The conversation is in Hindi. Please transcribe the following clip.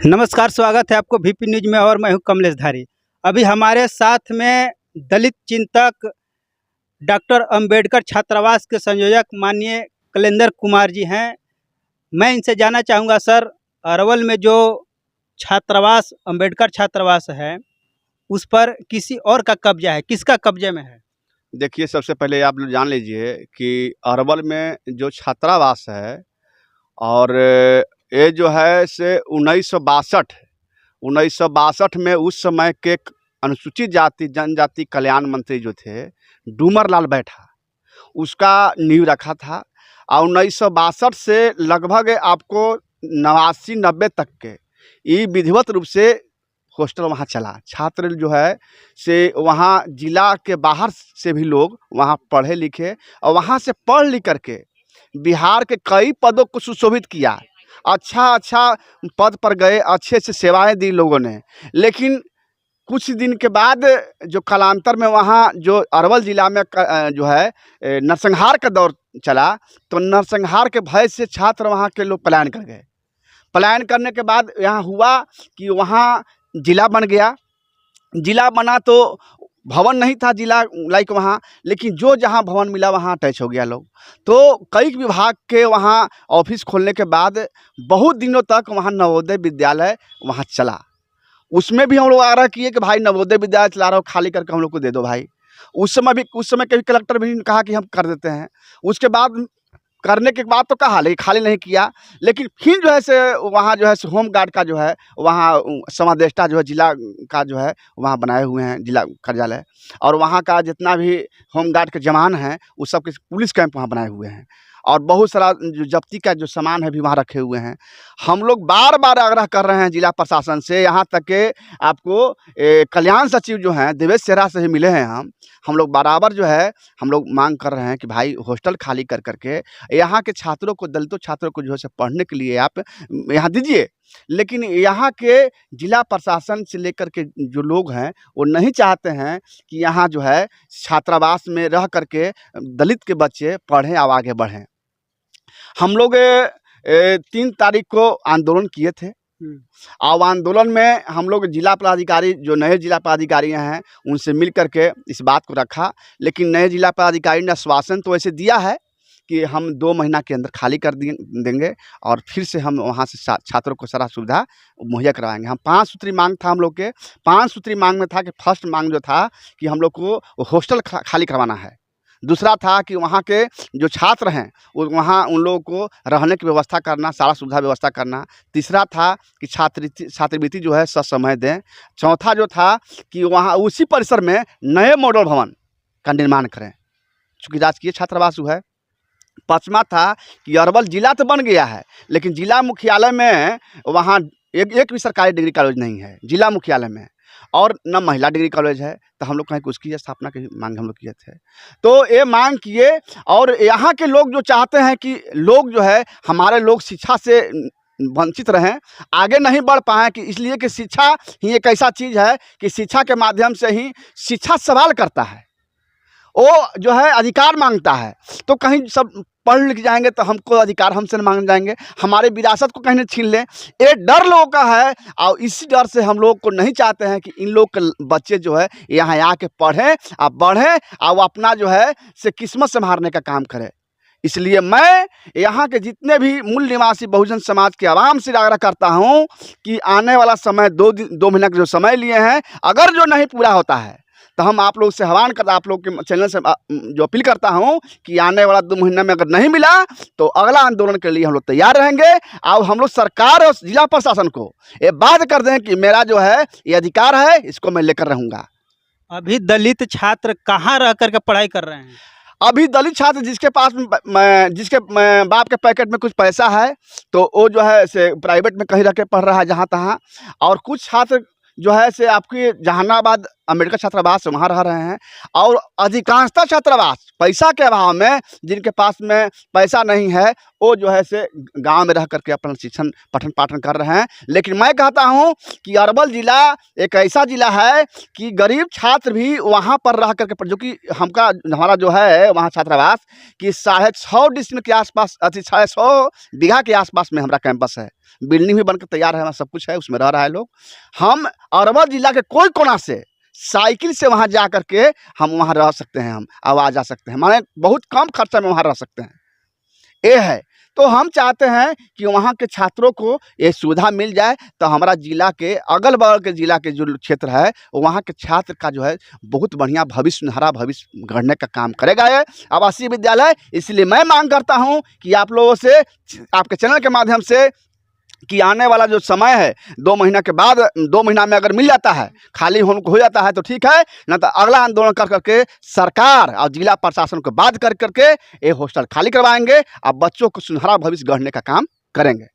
नमस्कार, स्वागत है आपको VP न्यूज में और मैं हूं कमलेश धारी। अभी हमारे साथ में दलित चिंतक डॉक्टर अंबेडकर छात्रावास के संयोजक माननीय कलेंदर कुमार जी हैं। मैं इनसे जानना चाहूँगा, सर, अरवल में जो छात्रावास अंबेडकर छात्रावास है उस पर किसी और का कब्जा है, किसका कब्जे में है? देखिए, सबसे पहले आप लोग जान लीजिए कि अरवल में जो छात्रावास है और ये जो है से 1962 में उस समय के अनुसूचित जाति जनजाति कल्याण मंत्री जो थे डूमर लाल बैठा, उसका नींव रखा था। और 1962 से लगभग आपको 89-90 तक के ये विधिवत रूप से हॉस्टल वहाँ चला। छात्र जो है से वहाँ जिला के बाहर से भी लोग वहाँ पढ़े लिखे और वहाँ से पढ़ लिख करके बिहार के कई पदों को सुशोभित किया। अच्छा पद पर गए, अच्छे से सेवाएं दी लोगों ने। लेकिन कुछ दिन के बाद जो कालांतर में वहाँ जो अरवल ज़िला में जो है नरसंहार का दौर चला, तो नरसंहार के भय से छात्र वहाँ के लोग पलायन कर गए। पलायन करने के बाद यहाँ हुआ कि वहाँ ज़िला बन गया। ज़िला बना तो भवन नहीं था ज़िला लाइक वहाँ, लेकिन जो जहाँ भवन मिला वहाँ अटैच हो गया लोग। तो कई विभाग के वहाँ ऑफिस खोलने के बाद बहुत दिनों तक वहाँ नवोदय विद्यालय वहाँ चला। उसमें भी हम लोग आग्रह किए कि भाई नवोदय विद्यालय चला रहा हो, खाली करके हम लोग को दे दो भाई। उस समय कभी कलेक्टर भी कहा कि हम कर देते हैं। उसके बाद करने के बाद तो कहा, लेकिन खाली नहीं किया। लेकिन फिर जो है से वहाँ जो है से होम गार्ड का जो है वहाँ समादेष्टा जो है जिला का जो है वहाँ बनाए हुए हैं जिला कार्यालय, और वहाँ का जितना भी होम गार्ड के जवान हैं उस सब के पुलिस कैंप वहाँ बनाए हुए हैं, और बहुत सारा जो जब्ती का जो सामान है भी वहाँ रखे हुए हैं। हम लोग बार बार आग्रह कर रहे हैं जिला प्रशासन से, यहाँ तक के आपको कल्याण सचिव जो हैं देवेश सेहरा से ही मिले हैं। हम लोग बराबर जो है हम लोग मांग कर रहे हैं कि भाई हॉस्टल खाली कर करके यहाँ के छात्रों को, दलितों छात्रों को जो है पढ़ने के लिए आप यहाँ दीजिए। लेकिन यहाँ के जिला प्रशासन से लेकर के जो लोग हैं वो नहीं चाहते हैं कि यहाँ जो है छात्रावास में रह करके दलित के बच्चे पढ़ें और आगे बढ़ें। हम लोग 3 तारीख को आंदोलन किए थे। और आंदोलन में हम लोग जिला पदाधिकारी, जो नए जिला पदाधिकारी हैं, उनसे मिल करके इस बात को रखा। लेकिन नए जिला पदाधिकारी ने आश्वासन तो ऐसे दिया है कि हम 2 महीना के अंदर खाली कर देंगे और फिर से हम वहाँ से छात्रों को सारा सुविधा मुहैया करवाएंगे। हम 5 सूत्री मांग था हम लोग के। 5 सूत्री मांग में था कि फर्स्ट मांग जो था कि हम लोग को हॉस्टल खाली करवाना है। दूसरा था कि वहाँ के जो छात्र हैं वहाँ उन लोगों को रहने की व्यवस्था करना, सारा सुविधा व्यवस्था करना। तीसरा था कि छात्रवृत्ति जो है ससमय दें। चौथा जो था कि वहाँ उसी परिसर में नए मॉडल भवन का निर्माण करें, चूँकि राजकीय छात्रावास है। पाँचवा था कि अरवल ज़िला तो बन गया है, लेकिन ज़िला मुख्यालय में वहाँ एक भी सरकारी डिग्री कॉलेज नहीं है ज़िला मुख्यालय में, और न महिला डिग्री कॉलेज है। तो हम लोग कहीं उसकी स्थापना की मांग हम लोग किए थे। तो ये मांग किए, और यहाँ के लोग जो चाहते हैं कि लोग जो है हमारे लोग शिक्षा से वंचित रहें, आगे नहीं बढ़ पाएँ, कि इसलिए कि शिक्षा ही एक ऐसा चीज़ है कि शिक्षा के माध्यम से ही शिक्षा सवाल करता है, वो जो है अधिकार मांगता है। तो कहीं सब पढ़ लिख जाएंगे तो हमको अधिकार हमसे मांग जाएंगे, हमारे विरासत को कहीं न छीन लें। ये डर लोगों का है, और इसी डर से हम लोग को नहीं चाहते हैं कि इन लोग के बच्चे जो है यहाँ आके पढ़ें और बढ़ें और अपना जो है से किस्मत संवारने का काम करें। इसलिए मैं यहाँ के जितने भी मूल निवासी बहुजन समाज के आवाम से आग्रह करता हूँ कि आने वाला समय 2 महीना का जो समय लिए हैं, अगर जो नहीं पूरा होता है तो हम आप लोग से आह्वान करता, आप लोग के चैनल से जो अपील करता हूं कि आने वाला 2 महीना में अगर नहीं मिला तो अगला आंदोलन के लिए हम लोग तैयार रहेंगे। और हम लोग सरकार और जिला प्रशासन को ये बात कर दें कि मेरा जो है ये अधिकार है, इसको मैं लेकर रहूँगा। अभी दलित छात्र कहाँ रह करके पढ़ाई कर रहे हैं? अभी दलित छात्र जिसके पास जिसके बाप के पैकेट में कुछ पैसा है तो वो जो है से प्राइवेट में कहीं रह के पढ़ रहा है जहाँ तहाँ, और कुछ छात्र जो है से आपकी जहानाबाद अम्बेडकर छात्रावास वहाँ रह रहे हैं, और अधिकांशतः छात्रावास पैसा के अभाव में, जिनके पास में पैसा नहीं है, वो जो है से गांव में रह करके अपना शिक्षण पठन पाठन कर रहे हैं। लेकिन मैं कहता हूं कि अरवल ज़िला एक ऐसा ज़िला है कि गरीब छात्र भी वहाँ पर रह करके, जो कि हमारा जो है वहाँ छात्रावास कि 650 डिसमिल के आसपास, 650 बीघा के आसपास में हमारा कैंपस है। बिल्डिंग भी बनकर तैयार है, हमारा सब कुछ है, उसमें रह रहा है लोग। हम अरवल ज़िला के कोई कोना से साइकिल से वहाँ जा करके हम वहाँ रह सकते हैं, हम आ जा सकते हैं, माने बहुत कम खर्चा में वहाँ रह सकते हैं, ये है। तो हम चाहते हैं कि वहाँ के छात्रों को ये सुविधा मिल जाए, तो हमारा ज़िला के अगल बगल के ज़िला के जो क्षेत्र है, वहाँ के छात्र का जो है बहुत बढ़िया भविष्य, सुनहरा भविष्य गढ़ने का काम करेगा ये आवासीय विद्यालय। इसलिए मैं मांग करता हूँ कि आप लोगों से, आपके चैनल के माध्यम से, कि आने वाला जो समय है 2 महीना के बाद, 2 महीना में अगर मिल जाता है, खाली हो जाता है तो ठीक है, ना तो अगला आंदोलन कर करके सरकार और जिला प्रशासन को बात कर करके ये हॉस्टल खाली करवाएंगे और बच्चों को सुनहरा भविष्य गढ़ने का काम करेंगे।